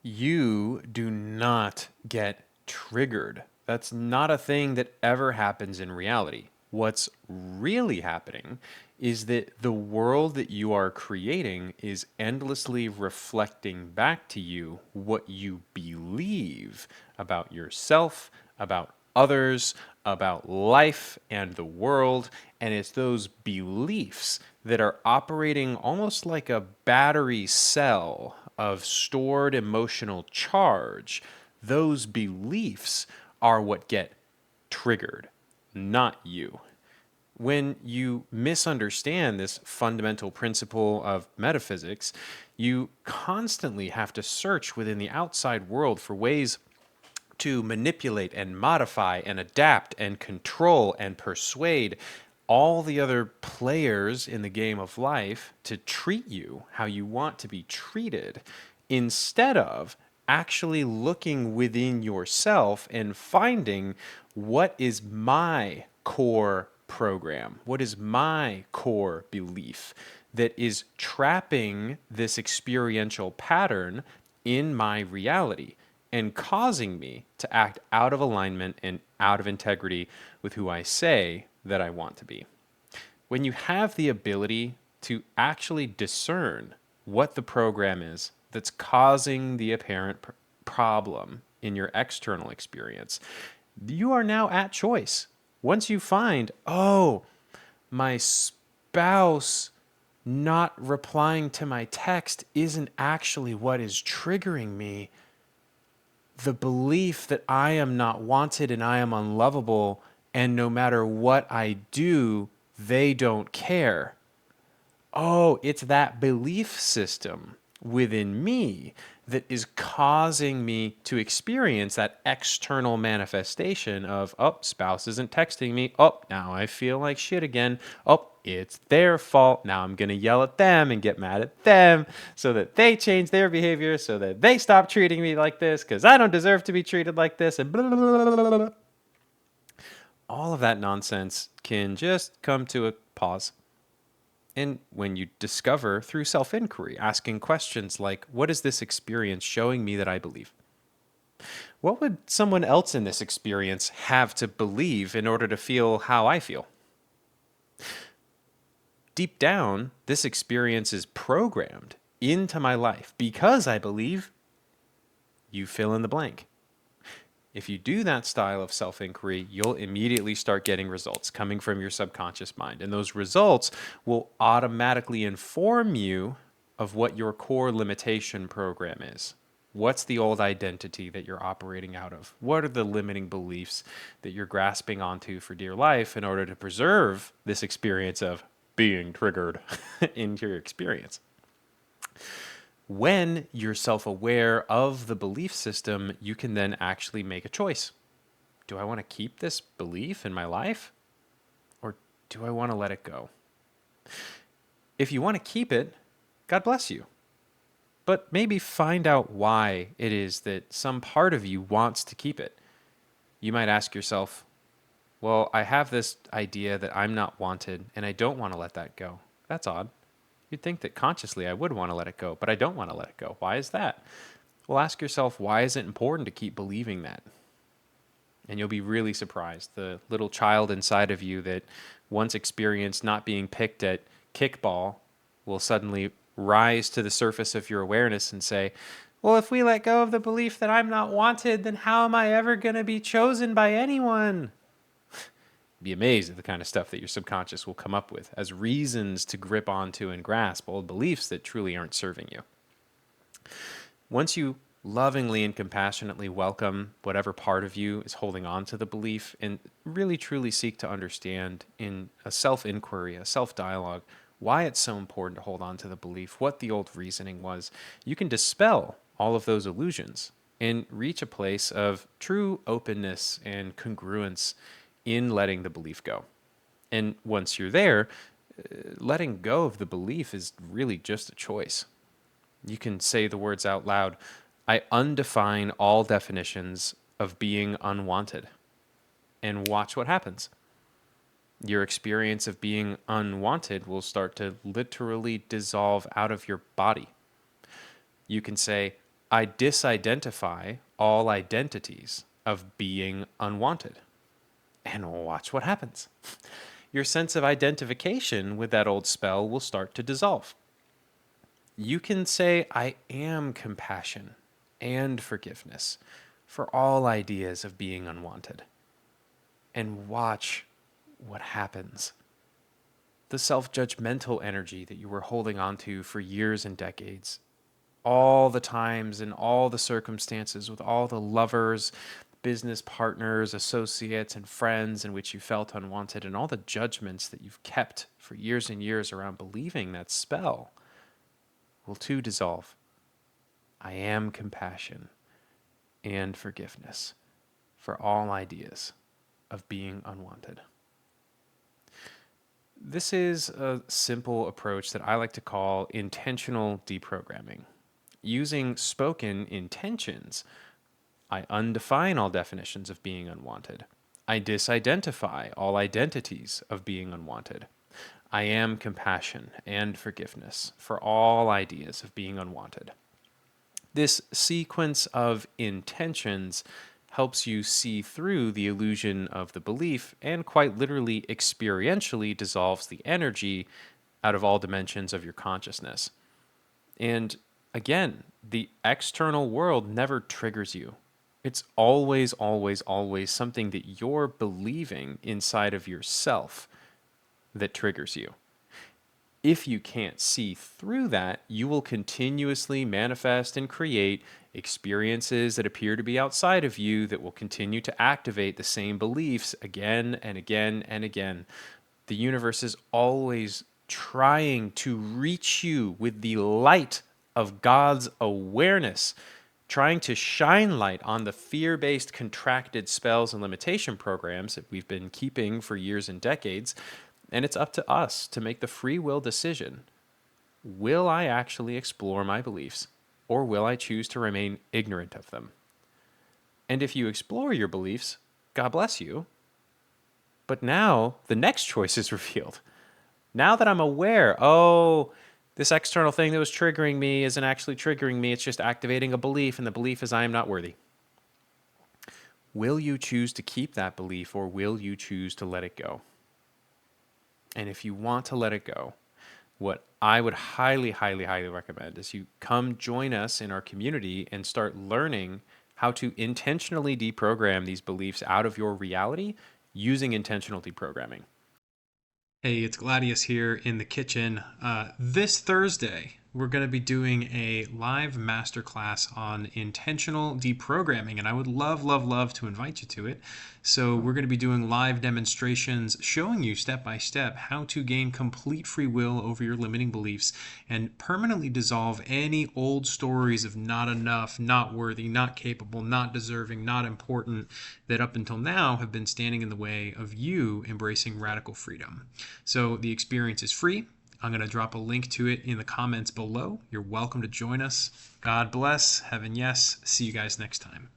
You do not get triggered. That's not a thing that ever happens in reality. What's really happening is that the world that you are creating is endlessly reflecting back to you what you believe about yourself, about others, about life and the world. And it's those beliefs that are operating almost like a battery cell of stored emotional charge. Those beliefs are what get triggered, not you. When you misunderstand this fundamental principle of metaphysics, you constantly have to search within the outside world for ways to manipulate and modify and adapt and control and persuade all the other players in the game of life to treat you how you want to be treated instead of actually looking within yourself and finding what is my core program, what is my core belief that is trapping this experiential pattern in my reality and causing me to act out of alignment and out of integrity with who I say that I want to be. When you have the ability to actually discern what the program is that's causing the apparent problem in your external experience, you are now at choice. Once you find, oh, my spouse not replying to my text isn't actually what is triggering me, the belief that I am not wanted and I am unlovable, and no matter what I do, they don't care. Oh, it's that belief system within me that is causing me to experience that external manifestation of, oh, spouse isn't texting me. Oh, now I feel like shit again. Oh, it's their fault. Now I'm going to yell at them and get mad at them so that they change their behavior, so that they stop treating me like this because I don't deserve to be treated like this. And blah, blah, blah, blah, blah. All of that nonsense can just come to a pause. And when you discover through self inquiry, asking questions like, what is this experience showing me that I believe? What would someone else in this experience have to believe in order to feel how I feel? Deep down, this experience is programmed into my life because I believe you fill in the blank. If you do that style of self inquiry, you'll immediately start getting results coming from your subconscious mind. And those results will automatically inform you of what your core limitation program is. What's the old identity that you're operating out of? What are the limiting beliefs that you're grasping onto for dear life in order to preserve this experience of being triggered into your experience? When you're self aware of the belief system, you can then actually make a choice. Do I want to keep this belief in my life? Or do I want to let it go? If you want to keep it, God bless you. But maybe find out why it is that some part of you wants to keep it. You might ask yourself, well, I have this idea that I'm not wanted and I don't want to let that go. That's odd. You'd think that consciously I would want to let it go, but I don't want to let it go. Why is that? Well, ask yourself, why is it important to keep believing that? And you'll be really surprised. The little child inside of you that once experienced not being picked at kickball will suddenly rise to the surface of your awareness and say, well, if we let go of the belief that I'm not wanted, then how am I ever going to be chosen by anyone? Be amazed at the kind of stuff that your subconscious will come up with as reasons to grip onto and grasp old beliefs that truly aren't serving you. Once you lovingly and compassionately welcome whatever part of you is holding on to the belief and really truly seek to understand in a self-inquiry, a self-dialogue, why it's so important to hold on to the belief, what the old reasoning was, you can dispel all of those illusions and reach a place of true openness and congruence in letting the belief go. And once you're there, letting go of the belief is really just a choice. You can say the words out loud, I undefine all definitions of being unwanted, and watch what happens. Your experience of being unwanted will start to literally dissolve out of your body. You can say, I disidentify all identities of being unwanted. And watch what happens. Your sense of identification with that old spell will start to dissolve. You can say, I am compassion and forgiveness for all ideas of being unwanted. And watch what happens. The self judgmental energy that you were holding onto for years and decades, all the times and all the circumstances with all the lovers, business partners, associates, and friends in which you felt unwanted, and all the judgments that you've kept for years and years around believing that spell will too dissolve. I am compassion and forgiveness for all ideas of being unwanted. This is a simple approach that I like to call intentional deprogramming. Using spoken intentions, I undefine all definitions of being unwanted. I disidentify all identities of being unwanted. I am compassion and forgiveness for all ideas of being unwanted. This sequence of intentions helps you see through the illusion of the belief and quite literally experientially dissolves the energy out of all dimensions of your consciousness. And again, the external world never triggers you. It's always, always, always something that you're believing inside of yourself that triggers you. If you can't see through that, you will continuously manifest and create experiences that appear to be outside of you that will continue to activate the same beliefs again and again and again. The universe is always trying to reach you with the light of God's awareness, trying to shine light on the fear-based contracted spells and limitation programs that we've been keeping for years and decades. And it's up to us to make the free will decision. Will I actually explore my beliefs, or will I choose to remain ignorant of them? And if you explore your beliefs, God bless you. But now the next choice is revealed. Now that I'm aware, oh, this external thing that was triggering me isn't actually triggering me, it's just activating a belief, and the belief is I am not worthy. Will you choose to keep that belief, or will you choose to let it go? And if you want to let it go, what I would highly, highly, highly recommend is you come join us in our community and start learning how to intentionally deprogram these beliefs out of your reality using intentional deprogramming. Hey, it's Gladius here in the kitchen. This Thursday, we're going to be doing a live masterclass on intentional deprogramming, and I would love, love, love to invite you to it. So we're going to be doing live demonstrations showing you step by step how to gain complete free will over your limiting beliefs and permanently dissolve any old stories of not enough, not worthy, not capable, not deserving, not important that up until now have been standing in the way of you embracing radical freedom. So the experience is free. I'm going to drop a link to it in the comments below. You're welcome to join us. God bless. Heaven yes. See you guys next time.